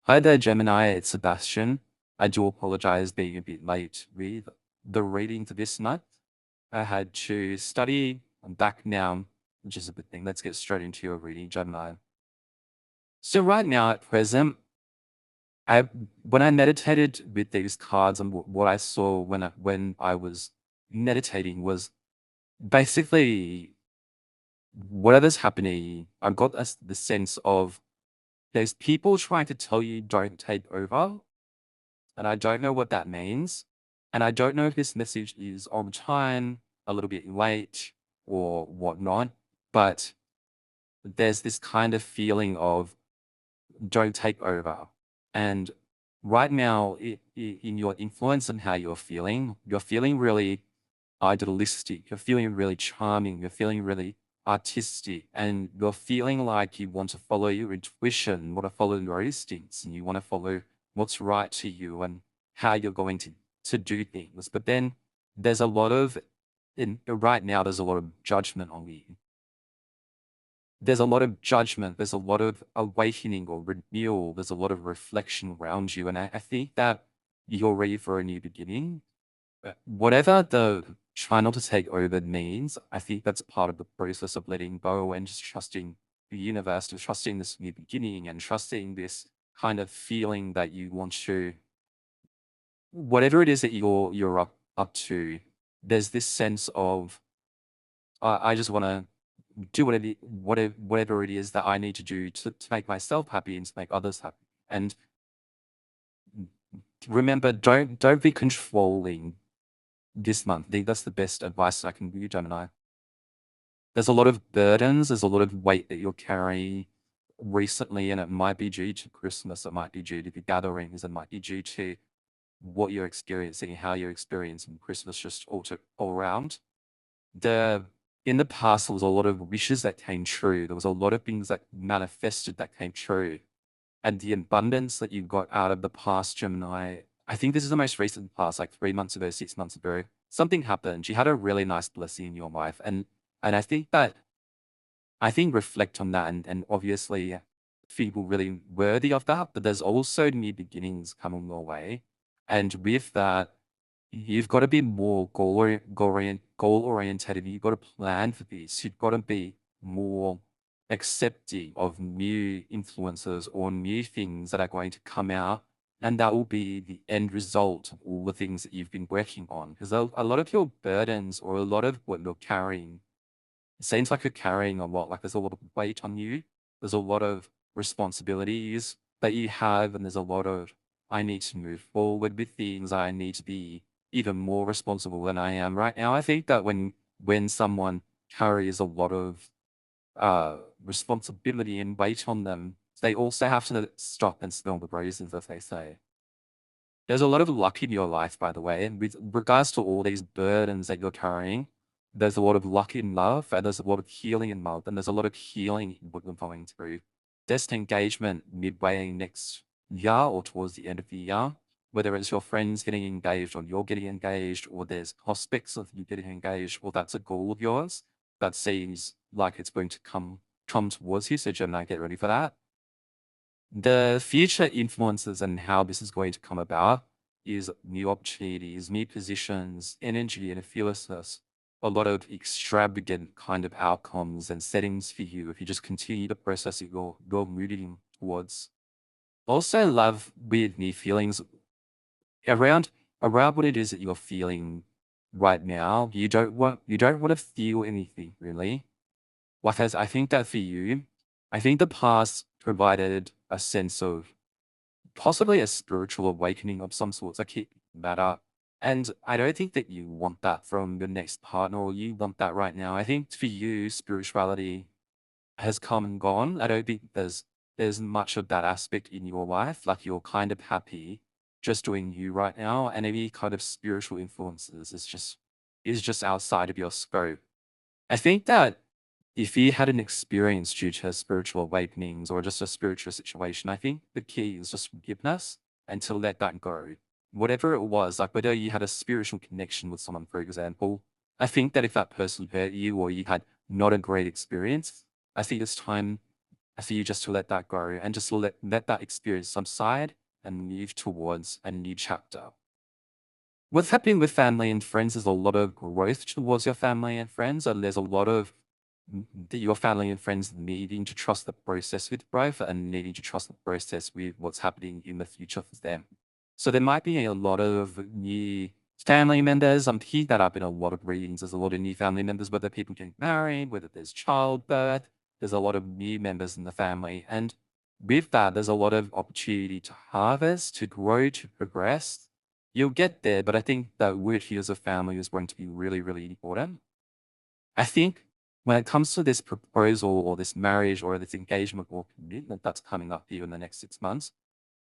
Hi there, Gemini. It's Sebastian. I do apologize being a bit late with the reading for this month. I had to study. I'm back now, which is a good thing. Let's get straight into your reading, Gemini. So right now at present, I when I meditated with these cards and what I saw when I was meditating was basically whatever's happening. I got the sense of there's people trying to tell you don't take over, and I don't know what that means. And I don't know if this message is on time, a little bit late, or whatnot. But there's this kind of feeling of don't take over. And right now, in your influence and how you're feeling really idealistic, you're feeling really charming, you're feeling really artistic, and you're feeling like you want to follow your intuition, want to follow your instincts, and you want to follow what's right to you and how you're going to do things. But then there's a lot of right now there's a lot of judgment on you. There's a lot of judgment, there's a lot of awakening or renewal, there's a lot of reflection around you. And I think that you're ready for a new beginning. Whatever the try not to take over means, I think that's part of the process of letting go and just trusting the universe, to trusting this new beginning and trusting this kind of feeling that you want to, whatever it is that you're up to. There's this sense of I just want to do whatever it is that I need to do to make myself happy and to make others happy. And remember, don't be controlling this month. That's the best advice I can give you, Gemini. There's a lot of burdens, there's a lot of weight that you're carrying recently, and it might be due to Christmas, it might be due to the gatherings, it might be due to what you're experiencing, how you're experiencing Christmas just all around. The in the past, there was a lot of wishes that came true. There was a lot of things that manifested that came true. And the abundance that you got out of the past, Gemini, I think this is the most recent past, like 3 months ago, 6 months ago. Something happened. You had a really nice blessing in your life. And I think reflect on that and obviously feel really worthy of that. But there's also new beginnings coming your way. And with that, you've got to be more goal oriented. You've got to plan for this. You've got to be more accepting of new influences or new things that are going to come out. And that will be the end result of all the things that you've been working on. Because a lot of your burdens or a lot of what you're carrying, it seems like you're carrying a lot, like there's a lot of weight on you. There's a lot of responsibilities that you have, and there's a lot of, I need to move forward with things. I need to be even more responsible than I am right now. I think that when someone carries a lot of responsibility and weight on them, they also have to stop and smell the roses, as they say. There's a lot of luck in your life, by the way, and with regards to all these burdens that you're carrying, there's a lot of luck in love, and there's a lot of healing in love, and there's a lot of healing in what you're going through. There's an engagement midway next year or towards the end of the year, whether it's your friends getting engaged or you're getting engaged, or there's prospects of you getting engaged, or that's a goal of yours that seems like it's going to come towards you. So Gemini, get ready for that. The future influences and how this is going to come about is new opportunities, new positions, energy, and fearlessness. A lot of extravagant kind of outcomes and settings for you if you just continue the process that you're moving towards. Also, love with new feelings around around what it is that you're feeling right now. You don't want to feel anything really. Like as I think that for you, I think the past provided a sense of possibly a spiritual awakening of some sort. I keep that up. And I don't think that you want that from your next partner or you want that right now. I think for you, spirituality has come and gone. I don't think there's much of that aspect in your life. Like you're kind of happy just doing you right now. And any kind of spiritual influences is just outside of your scope. I think that if you had an experience due to spiritual awakenings or just a spiritual situation, I think the key is just forgiveness and to let that go. Whatever it was, like whether you had a spiritual connection with someone, for example, I think that if that person hurt you or you had not a great experience, I think it's time for you just to let that go and just let that experience subside and move towards a new chapter. What's happening with family and friends is a lot of growth towards your family and friends, and there's a lot of your family and friends needing to trust the process with growth and needing to trust the process with what's happening in the future for them. So there might be a lot of new family members. I'm hearing that up in a lot of readings. There's a lot of new family members, whether people getting married, whether there's childbirth. There's a lot of new members in the family. And with that, there's a lot of opportunity to harvest, to grow, to progress. You'll get there, but I think that word here as a family is going to be really, really important. I think when it comes to this proposal or this marriage or this engagement or commitment that's coming up here in the next 6 months,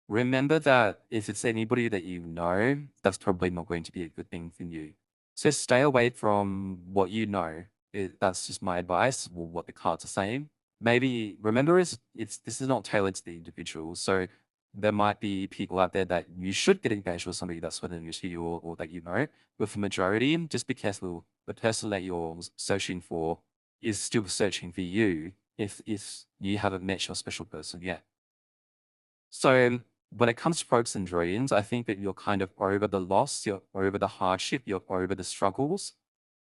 remember that if it's anybody that you know, that's probably not going to be a good thing for you. So stay away from what you know. That's just my advice, or what the cards are saying. Maybe remember it's this is not tailored to the individual. So there might be people out there that you should get engaged with somebody that's familiar to you or that you know. But for majority, just be careful. The person that you're searching for is still searching for you if you haven't met your special person yet. So when it comes to hopes and dreams, I think that you're kind of over the loss, you're over the hardship, you're over the struggles,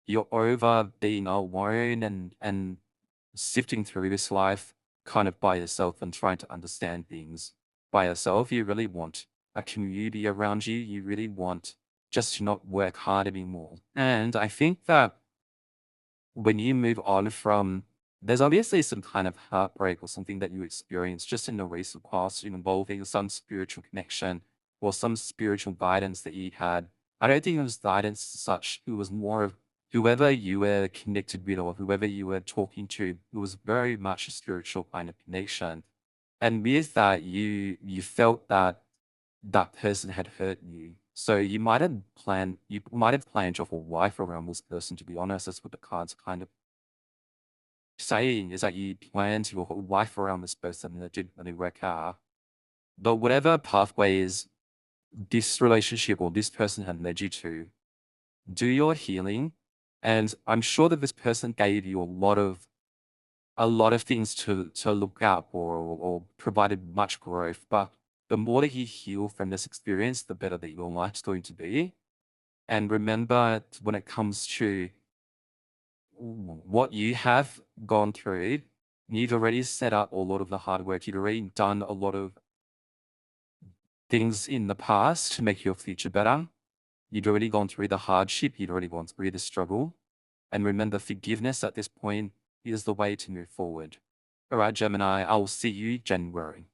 you're over being alone and sifting through this life kind of by yourself and trying to understand things by yourself. You really want a community around you. You really want just to not work hard anymore. And I think that when you move on from, there's obviously some kind of heartbreak or something that you experience just in the recent past involving some spiritual connection or some spiritual guidance that you had. I don't think it was guidance as such. It was more of whoever you were connected with or whoever you were talking to. It was very much a spiritual kind of connection. And with that, you felt that that person had hurt you. So you might have planned your whole life around this person, to be honest. That's what the cards are kind of saying, is that you planned your whole life around this person and it didn't really work out. But whatever pathways this relationship or this person had led you to, do your healing. And I'm sure that this person gave you a lot of things to look out for or provided much growth. But the more that you heal from this experience, the better that your life's going to be. And remember, when it comes to what you have gone through, you've already set up a lot of the hard work. You've already done a lot of things in the past to make your future better. You'd already gone through the hardship. You'd already gone through the struggle. And remember, forgiveness at this point is the way to move forward. All right, Gemini, I will see you January.